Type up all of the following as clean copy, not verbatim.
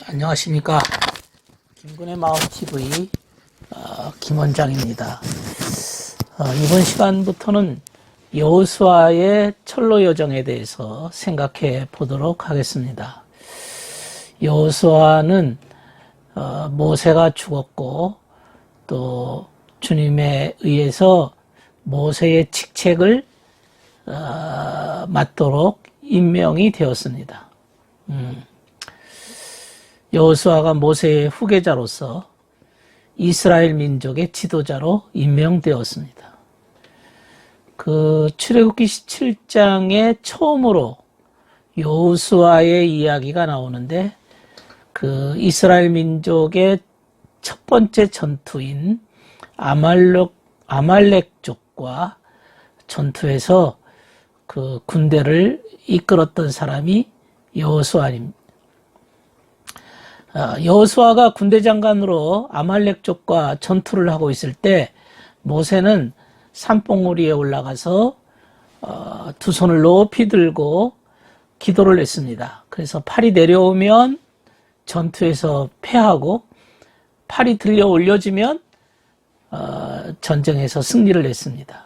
안녕하십니까. 김군의 마음TV 김원장입니다. 이번 시간부터는 여호수아의 철로 여정에 대해서 생각해 보도록 하겠습니다. 여호수아는 모세가 죽었고 또 주님에 의해서 모세의 직책을 맡도록 임명이 되었습니다. 여호수아가 모세의 후계자로서 이스라엘 민족의 지도자로 임명되었습니다. 출애굽기 17장에 처음으로 여호수아의 이야기가 나오는데 이스라엘 민족의 첫 번째 전투인 아말렉족과 전투에서 군대를 이끌었던 사람이 여호수아입니다. 여호수아가 군대 장관으로 아말렉족과 전투를 하고 있을 때 모세는 산봉우리에 올라가서 두 손을 높이 들고 기도를 했습니다. 그래서 팔이 내려오면 전투에서 패하고 팔이 들려 올려지면 전쟁에서 승리를 했습니다.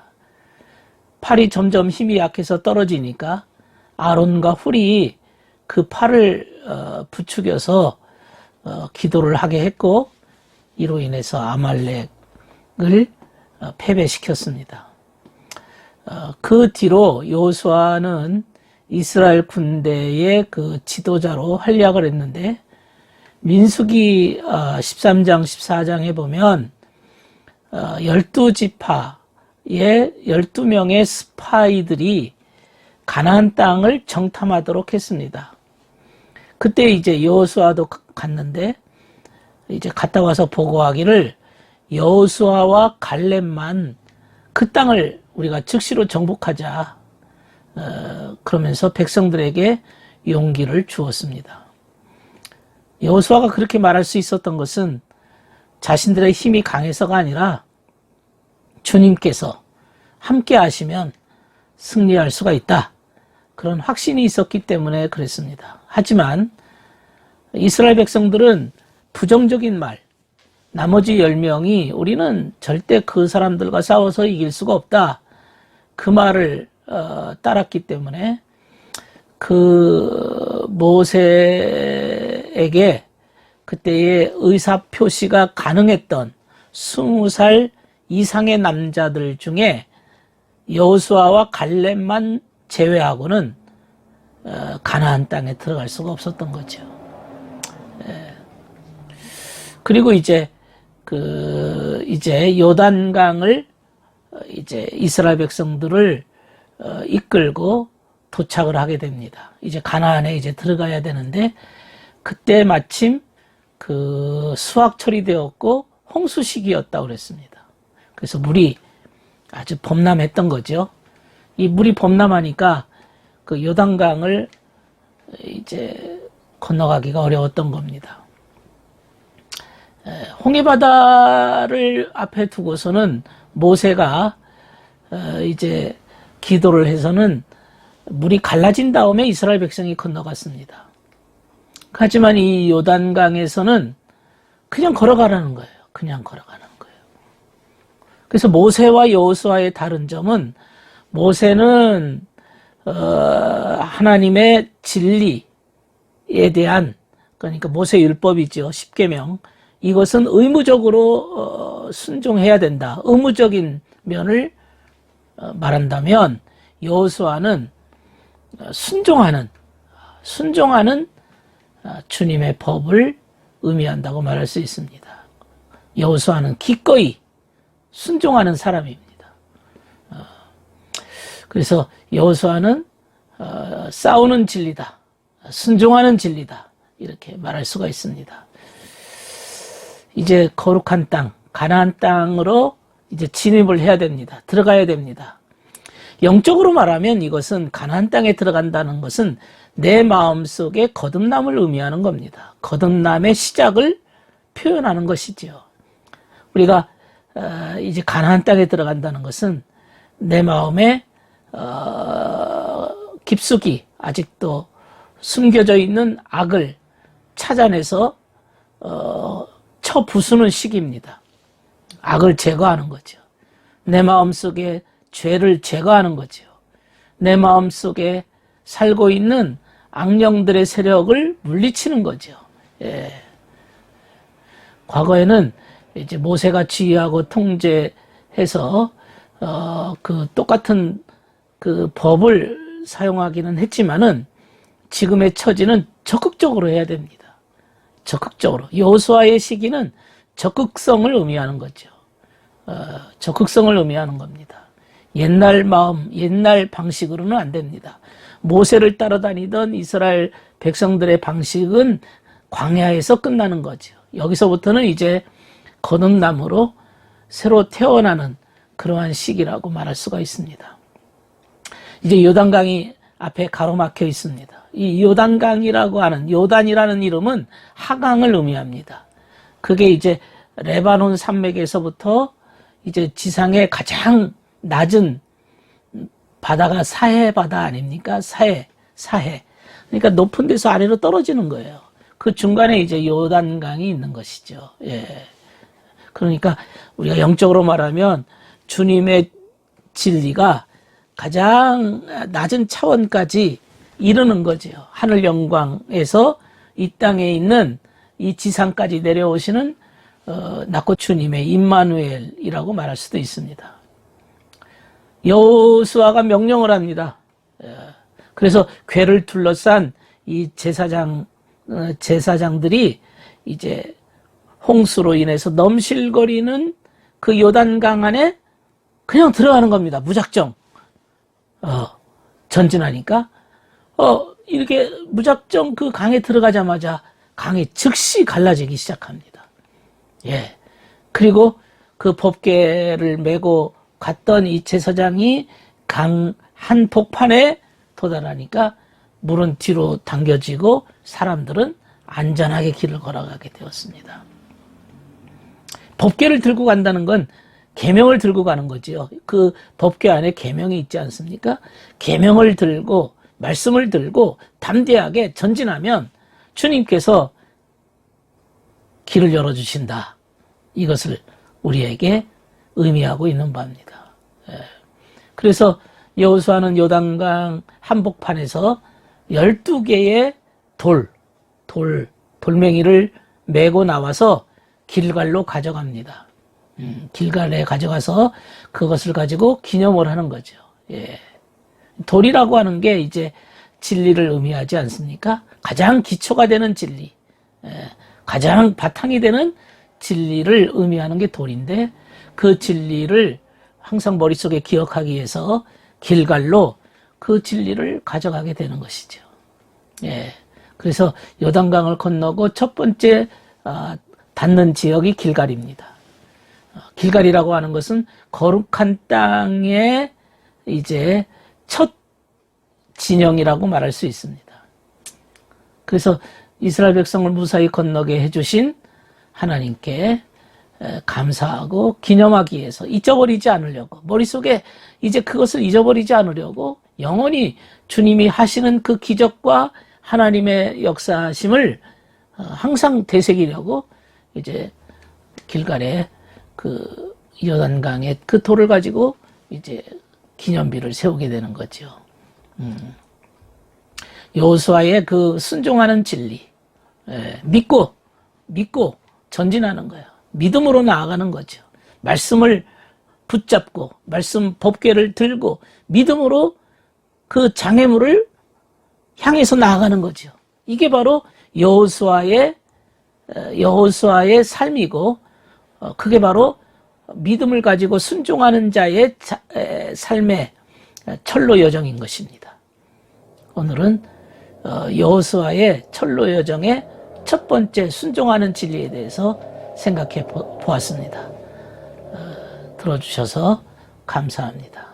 팔이 점점 힘이 약해서 떨어지니까 아론과 훌이 그 팔을 부추겨서 기도를 하게 했고 이로 인해서 아말렉을 패배시켰습니다. 그 뒤로 여호수아는 이스라엘 군대의 지도자로 활약을 했는데 민수기 13장 14장에 보면 12지파의 12명의 스파이들이 가나안 땅을 정탐하도록 했습니다. 그때 이제 여호수아도 갔는데 이제 갔다 와서 보고하기를 여호수아와 갈렙만 그 땅을 우리가 즉시로 정복하자 그러면서 백성들에게 용기를 주었습니다. 여호수아가 그렇게 말할 수 있었던 것은 자신들의 힘이 강해서가 아니라 주님께서 함께 하시면 승리할 수가 있다. 그런 확신이 있었기 때문에 그랬습니다. 하지만 이스라엘 백성들은 부정적인 말, 나머지 10명이 우리는 절대 그 사람들과 싸워서 이길 수가 없다. 그 말을 따랐기 때문에 모세에게 그때의 의사표시가 가능했던 20살 이상의 남자들 중에 여호수아와 갈렙만 제외하고는 가나안 땅에 들어갈 수가 없었던 거죠. 그리고 이제 요단강을 이제 이스라엘 백성들을 이끌고 도착을 하게 됩니다. 이제 가나안에 이제 들어가야 되는데 그때 마침 수확철이 되었고 홍수 시기였다고 그랬습니다. 그래서 물이 아주 범람했던 거죠. 이 물이 범람하니까 요단강을 이제 건너가기가 어려웠던 겁니다. 홍해바다를 앞에 두고서는 모세가 이제 기도를 해서는 물이 갈라진 다음에 이스라엘 백성이 건너갔습니다. 하지만 이 요단강에서는 그냥 걸어가라는 거예요. 그냥 걸어가는 거예요. 그래서 모세와 여호수아의 다른 점은 모세는 하나님의 진리에 대한 그러니까 모세 율법이죠. 10계명. 이것은 의무적으로 순종해야 된다. 의무적인 면을 말한다면 여호수아는 순종하는 주님의 법을 의미한다고 말할 수 있습니다. 여호수아는 기꺼이 순종하는 사람입니다. 그래서 여호수아는 싸우는 진리다. 순종하는 진리다. 이렇게 말할 수가 있습니다. 이제 거룩한 땅, 가나안 땅으로 이제 진입을 해야 됩니다. 들어가야 됩니다. 영적으로 말하면 이것은 가나안 땅에 들어간다는 것은 내 마음속에 거듭남을 의미하는 겁니다. 거듭남의 시작을 표현하는 것이지요. 우리가 이제 가나안 땅에 들어간다는 것은 내 마음에 깊숙이 아직도 숨겨져 있는 악을 찾아내서 쳐 부수는 시기입니다. 악을 제거하는 거죠. 내 마음속에 죄를 제거하는 거죠. 내 마음속에 살고 있는 악령들의 세력을 물리치는 거죠. 예. 과거에는 이제 모세가 지휘하고 통제해서 그 똑같은 그 법을 사용하기는 했지만은 지금의 처지는 적극적으로 해야 됩니다. 적극적으로. 여호수아의 시기는 적극성을 의미하는 거죠. 적극성을 의미하는 겁니다. 옛날 마음, 옛날 방식으로는 안 됩니다. 모세를 따라다니던 이스라엘 백성들의 방식은 광야에서 끝나는 거죠. 여기서부터는 이제 거듭남으로 새로 태어나는 그러한 시기라고 말할 수가 있습니다. 이제 요단강이 앞에 가로막혀 있습니다. 이 요단강이라고 하는, 요단이라는 이름은 하강을 의미합니다. 그게 이제 레바논 산맥에서부터 이제 지상의 가장 낮은 바다가 사해 바다 아닙니까? 사해. 그러니까 높은 데서 아래로 떨어지는 거예요. 그 중간에 이제 요단강이 있는 것이죠. 예. 그러니까 우리가 영적으로 말하면 주님의 진리가 가장 낮은 차원까지 이르는 거죠. 하늘 영광에서 이 땅에 있는 이 지상까지 내려오시는 낮고 주님의 임마누엘이라고 말할 수도 있습니다. 여호수아가 명령을 합니다. 그래서 궤를 둘러싼 이 제사장들이 이제 홍수로 인해서 넘실거리는 그 요단강 안에 그냥 들어가는 겁니다. 무작정. 전진하니까 이렇게 무작정 그 강에 들어가자마자 강이 즉시 갈라지기 시작합니다. 예. 그리고 그 법궤를 메고 갔던 이 제사장이 강 한복판에 도달하니까 물은 뒤로 당겨지고 사람들은 안전하게 길을 걸어가게 되었습니다. 법궤를 들고 간다는 건 계명을 들고 가는 거지요. 그 법궤 안에 계명이 있지 않습니까? 계명을 들고 말씀을 들고 담대하게 전진하면 주님께서 길을 열어주신다. 이것을 우리에게 의미하고 있는 바입니다. 그래서 여호수아는 요단강 한복판에서 12개의 돌멩이를 메고 나와서 길갈로 가져갑니다. 길갈에 가져가서 그것을 가지고 기념을 하는 거죠. 예. 돌이라고 하는 게 이제 진리를 의미하지 않습니까? 가장 기초가 되는 진리, 가장 바탕이 되는 진리를 의미하는 게 돌인데 그 진리를 항상 머릿속에 기억하기 위해서 길갈로 그 진리를 가져가게 되는 것이죠. 예. 그래서 요단강을 건너고 첫 번째 닿는 지역이 길갈입니다. 길갈이라고 하는 것은 거룩한 땅의 이제 첫 진영이라고 말할 수 있습니다. 그래서 이스라엘 백성을 무사히 건너게 해주신 하나님께 감사하고 기념하기 위해서 잊어버리지 않으려고 머릿속에 이제 그것을 잊어버리지 않으려고 영원히 주님이 하시는 그 기적과 하나님의 역사심을 항상 되새기려고 이제 길갈에 그 요단강에 그 돌을 가지고 이제 기념비를 세우게 되는 거죠. 여호수아의 그 순종하는 진리, 믿고 전진하는 거예요. 믿음으로 나아가는 거죠. 말씀을 붙잡고 말씀 법궤를 들고 믿음으로 그 장애물을 향해서 나아가는 거죠. 이게 바로 여호수아의 삶이고 그게 바로 믿음을 가지고 순종하는 자의 삶의 철로 여정인 것입니다. 오늘은 여호수아의 철로 여정의 첫 번째 순종하는 진리에 대해서 생각해 보았습니다. 들어주셔서 감사합니다.